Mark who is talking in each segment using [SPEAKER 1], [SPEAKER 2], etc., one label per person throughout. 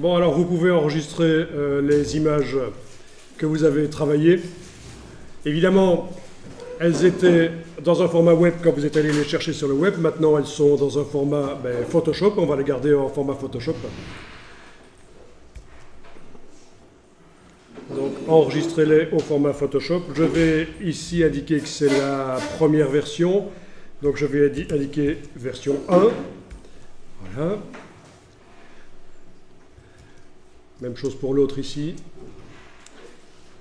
[SPEAKER 1] Bon, alors vous pouvez enregistrer les images que vous avez travaillées. Évidemment, elles étaient dans un format web quand vous êtes allé les chercher sur le web. Maintenant, elles sont dans un format Photoshop. On va les garder en format Photoshop. Donc, enregistrez-les au format Photoshop. Je vais ici indiquer que c'est la première version. Donc, je vais indiquer version 1. Voilà. Même chose pour l'autre ici.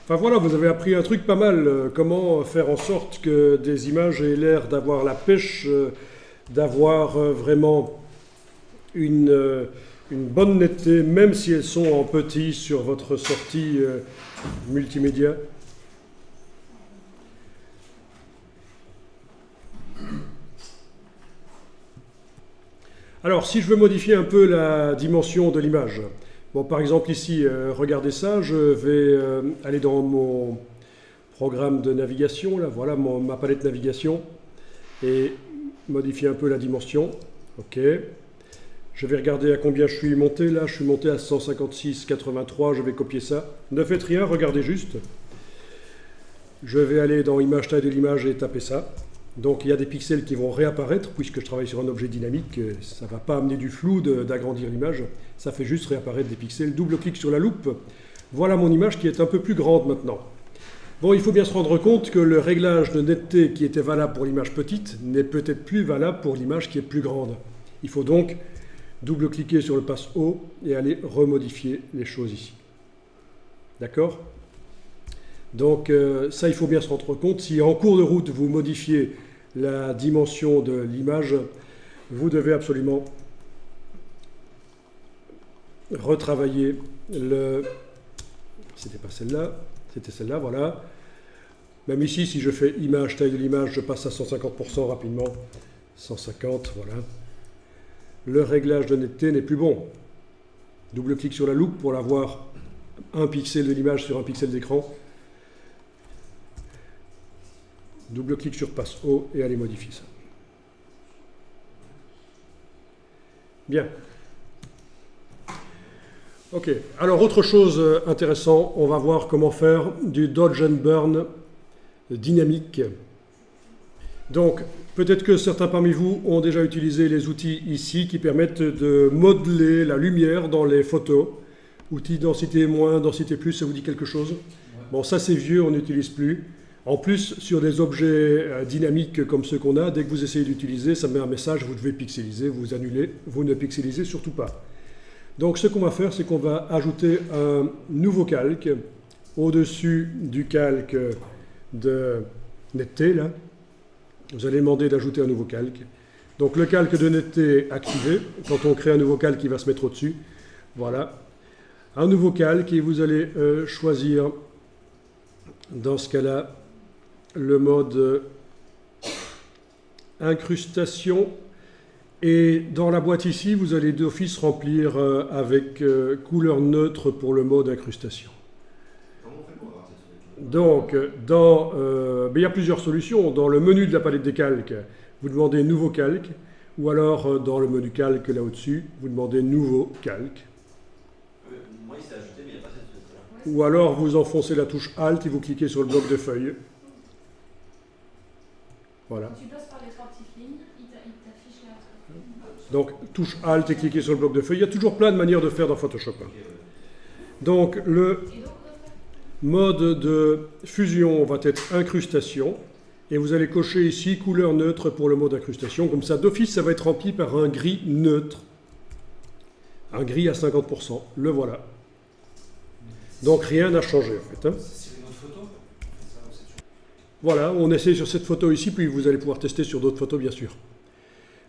[SPEAKER 1] Enfin voilà, vous avez appris un truc pas mal. Comment faire en sorte que des images aient l'air d'avoir la pêche, d'avoir vraiment une bonne netteté, même si elles sont en petit sur votre sortie multimédia. Alors, si je veux modifier un peu la dimension de l'image, bon, par exemple ici, regardez ça, je vais aller dans mon programme de navigation, là, voilà ma palette navigation, et modifier un peu la dimension. OK. Je vais regarder à combien je suis monté, là, je suis monté à 156,83, je vais copier ça. Ne faites rien, regardez juste. Je vais aller dans Image, taille de l'image et taper ça. Donc il y a des pixels qui vont réapparaître, puisque je travaille sur un objet dynamique, ça ne va pas amener du flou d'agrandir l'image, ça fait juste réapparaître des pixels. Double-clic sur la loupe, voilà mon image qui est un peu plus grande maintenant. Bon, il faut bien se rendre compte que le réglage de netteté qui était valable pour l'image petite n'est peut-être plus valable pour l'image qui est plus grande. Il faut donc double-cliquer sur le passe haut et aller remodifier les choses ici. D'accord ? Donc ça, il faut bien se rendre compte. Si en cours de route, vous modifiez la dimension de l'image, vous devez absolument retravailler le... C'était pas celle-là, c'était celle-là, voilà. Même ici, si je fais image, taille de l'image, je passe à 150% rapidement. 150, voilà. Le réglage de netteté n'est plus bon. Double-clic sur la loupe pour avoir un pixel de l'image sur un pixel d'écran. Double-clic sur passe haut et allez modifier ça. Bien. Ok. Alors, autre chose intéressante, on va voir comment faire du dodge and burn dynamique. Donc, peut-être que certains parmi vous ont déjà utilisé les outils ici qui permettent de modeler la lumière dans les photos. Outils densité moins, densité plus, ça vous dit quelque chose? Bon, ça c'est vieux, on n'utilise plus. En plus, sur des objets dynamiques comme ceux qu'on a, dès que vous essayez d'utiliser, ça met un message, vous devez pixeliser, vous annulez, vous ne pixelisez surtout pas. Donc ce qu'on va faire, c'est qu'on va ajouter un nouveau calque au-dessus du calque de netteté, là. Vous allez demander d'ajouter un nouveau calque. Donc le calque de netteté est activé. Quand on crée un nouveau calque, il va se mettre au-dessus. Voilà. Un nouveau calque et vous allez choisir, dans ce cas-là, le mode incrustation. Et dans la boîte ici, vous allez d'office remplir avec couleur neutre pour le mode incrustation. Donc, il y a plusieurs solutions. Dans le menu de la palette des calques, vous demandez Nouveau calque, ou alors dans le menu calque là au-dessus, vous demandez Nouveau calque.
[SPEAKER 2] Moi, il s'est ajouté, mais il n'y a pas cette fenêtre-là.
[SPEAKER 1] Ou alors vous enfoncez la touche Alt et vous cliquez sur le bloc de feuilles. Voilà.
[SPEAKER 3] Tu passes par les trois petites lignes, il t'affiche là.
[SPEAKER 1] Donc, touche Alt et cliquez sur le bloc de feuilles. Il y a toujours plein de manières de faire dans Photoshop. Donc, le mode de fusion va être incrustation. Et vous allez cocher ici couleur neutre pour le mode incrustation. Comme ça, d'office, ça va être rempli par un gris neutre. Un gris à 50%. Le voilà. Donc, rien n'a changé, en fait. Hein.
[SPEAKER 4] C'est une autre photo?
[SPEAKER 1] Voilà, on essaie sur cette photo ici, puis vous allez pouvoir tester sur d'autres photos, bien sûr.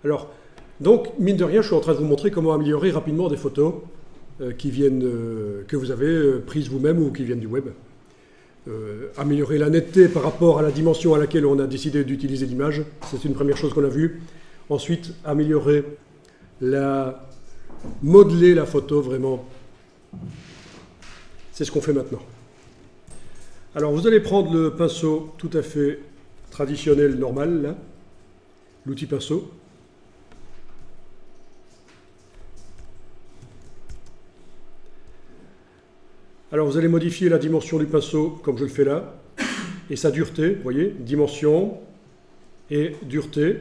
[SPEAKER 1] Alors, donc, mine de rien, je suis en train de vous montrer comment améliorer rapidement des photos qui viennent, que vous avez prises vous-même ou qui viennent du web. Améliorer la netteté par rapport à la dimension à laquelle on a décidé d'utiliser l'image, c'est une première chose qu'on a vue. Ensuite, améliorer modeler la photo vraiment. C'est ce qu'on fait maintenant. Alors, vous allez prendre le pinceau tout à fait traditionnel, normal, là, l'outil pinceau. Alors vous allez modifier la dimension du pinceau comme je le fais là, et sa dureté, vous voyez, dimension et dureté.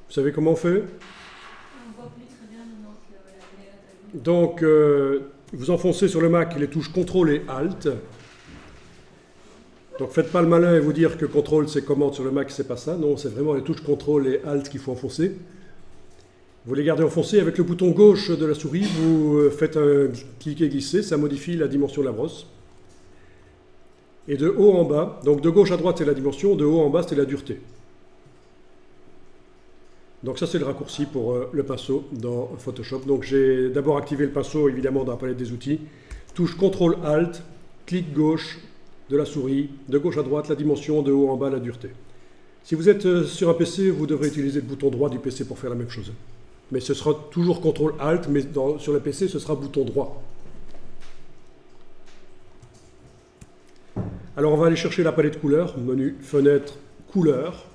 [SPEAKER 1] Vous savez comment on fait?
[SPEAKER 3] On voit plus très bien maintenant que la table.
[SPEAKER 1] Donc vous enfoncez sur le Mac les touches CTRL et ALT. Donc faites pas le malin et vous dire que CTRL c'est commande sur le Mac, c'est pas ça. Non, c'est vraiment les touches CTRL et ALT qu'il faut enfoncer. Vous les gardez enfoncés avec le bouton gauche de la souris, vous faites un clic et glisser, ça modifie la dimension de la brosse. Et de haut en bas, donc de gauche à droite c'est la dimension, de haut en bas c'est la dureté. Donc ça c'est le raccourci pour le pinceau dans Photoshop. Donc j'ai d'abord activé le pinceau évidemment dans la palette des outils. Touche CTRL ALT, clic gauche de la souris, de gauche à droite la dimension, de haut en bas la dureté. Si vous êtes sur un PC, vous devrez utiliser le bouton droit du PC pour faire la même chose. Mais ce sera toujours CTRL ALT, mais sur le PC ce sera bouton droit. Alors on va aller chercher la palette couleurs, menu fenêtre couleurs.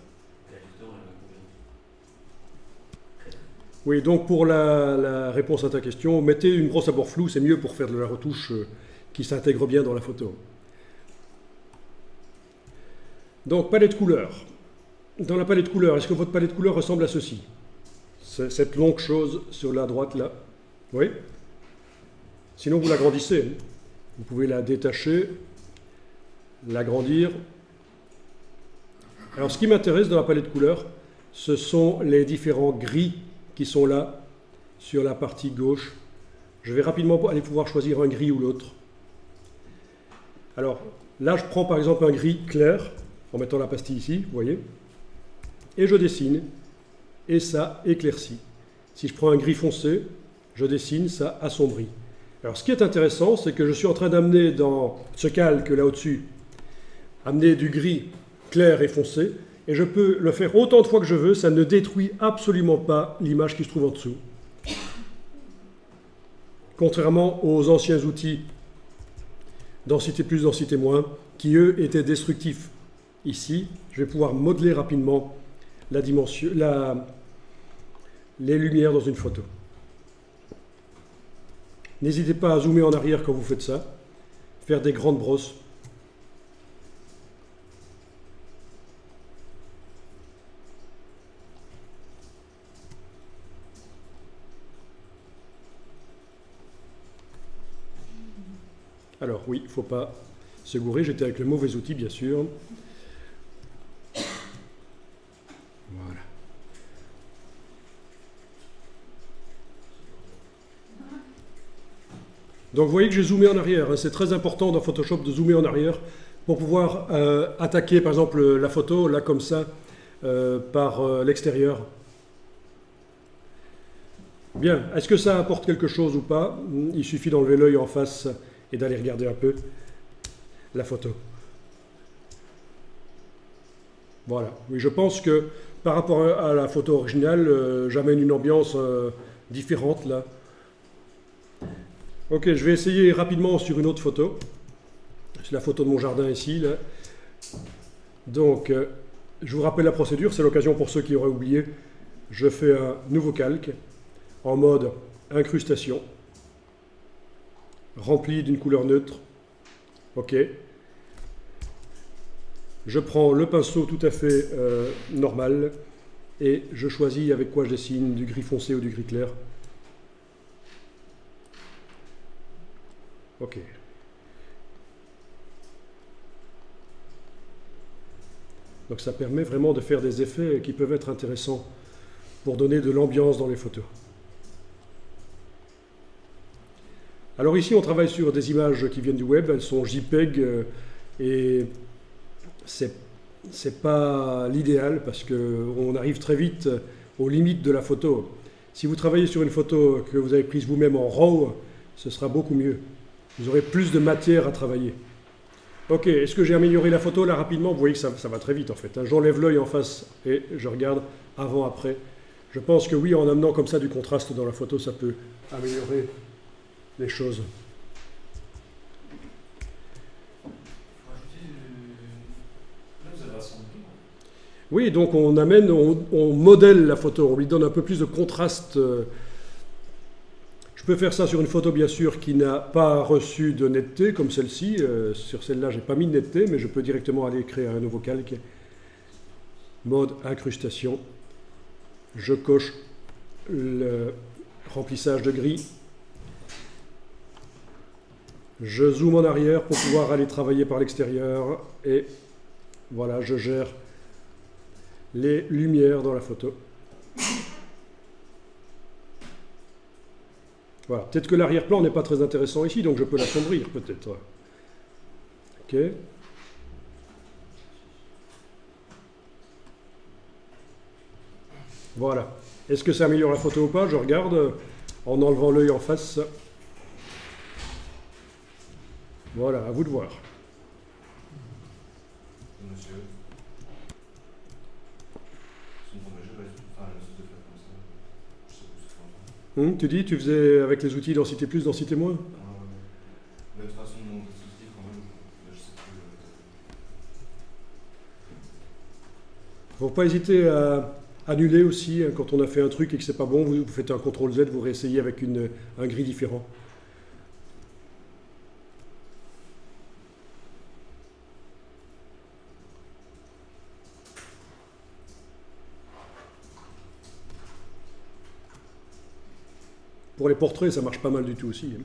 [SPEAKER 1] Oui, donc pour la réponse à ta question, mettez une brosse à bord floue, c'est mieux pour faire de la retouche qui s'intègre bien dans la photo. Donc palette couleurs. Dans la palette couleurs, est-ce que votre palette couleurs ressemble à ceci? Cette longue chose sur la droite là. Oui? Sinon vous l'agrandissez. Vous pouvez la détacher, l'agrandir. Alors ce qui m'intéresse dans la palette couleurs, ce sont les différents gris qui sont là sur la partie gauche. Je vais rapidement aller pouvoir choisir un gris ou l'autre. Alors là je prends par exemple un gris clair en mettant la pastille ici, vous voyez, et je dessine et ça éclaircit. Si je prends un gris foncé, je dessine, ça assombrit. Alors ce qui est intéressant, c'est que je suis en train d'amener dans ce calque là au-dessus, amener du gris clair et foncé, et je peux le faire autant de fois que je veux, ça ne détruit absolument pas l'image qui se trouve en dessous. Contrairement aux anciens outils densité plus, densité moins, qui eux étaient destructifs. Ici, je vais pouvoir modeler rapidement la dimension, les lumières dans une photo. N'hésitez pas à zoomer en arrière quand vous faites ça, faire des grandes brosses. Alors oui, il ne faut pas se gourer, j'étais avec le mauvais outil bien sûr. Voilà. Donc vous voyez que j'ai zoomé en arrière, hein. C'est très important dans Photoshop de zoomer en arrière pour pouvoir attaquer par exemple la photo là comme ça par l'extérieur. Bien, est-ce que ça apporte quelque chose ou pas? Il suffit d'enlever l'œil en face et d'aller regarder un peu la photo. Voilà, oui, je pense que par rapport à la photo originale, j'amène une ambiance différente là. Ok, je vais essayer rapidement sur une autre photo. C'est la photo de mon jardin ici. Là. Donc, je vous rappelle la procédure, c'est l'occasion pour ceux qui auraient oublié. Je fais un nouveau calque en mode incrustation, rempli d'une couleur neutre. Ok. Je prends le pinceau tout à fait normal et je choisis avec quoi je dessine, du gris foncé ou du gris clair. Ok. Donc ça permet vraiment de faire des effets qui peuvent être intéressants pour donner de l'ambiance dans les photos. Alors ici on travaille sur des images qui viennent du web, elles sont JPEG et c'est pas l'idéal parce qu'on arrive très vite aux limites de la photo. Si vous travaillez sur une photo que vous avez prise vous-même en RAW, ce sera beaucoup mieux. Vous aurez plus de matière à travailler. Ok, est-ce que j'ai amélioré la photo là rapidement? Vous voyez que ça va très vite en fait. J'enlève l'œil en face et je regarde avant-après. Je pense que oui, en amenant comme ça du contraste dans la photo, ça peut améliorer les choses. Oui, donc on amène, on modèle la photo, on lui donne un peu plus de contraste. Je peux faire ça sur une photo, bien sûr, qui n'a pas reçu de netteté, comme celle-ci. Sur celle-là, j'ai pas mis de netteté, mais je peux directement aller créer un nouveau calque. Mode incrustation. Je coche le remplissage de gris. Je zoome en arrière pour pouvoir aller travailler par l'extérieur. Et voilà, je gère les lumières dans la photo. Voilà, peut-être que l'arrière-plan n'est pas très intéressant ici, donc je peux l'assombrir peut-être. Ok. Voilà. Est-ce que ça améliore la photo ou pas? Je regarde en enlevant l'œil en face. Voilà, à vous de voir.
[SPEAKER 2] Monsieur. Si on pourrait jamais faire le faire comme ça, je sais plus ce qu'on va faire.
[SPEAKER 1] Tu dis, tu faisais avec les outils densité plus, densité moins?
[SPEAKER 2] Mais de toute façon, mon outil quand même, je sais plus.
[SPEAKER 1] Faut pas hésiter à annuler aussi, hein, quand on a fait un truc et que c'est pas bon, vous faites un CTRL Z, vous réessayez avec un gris différent. Pour les portraits, ça marche pas mal du tout aussi, hein.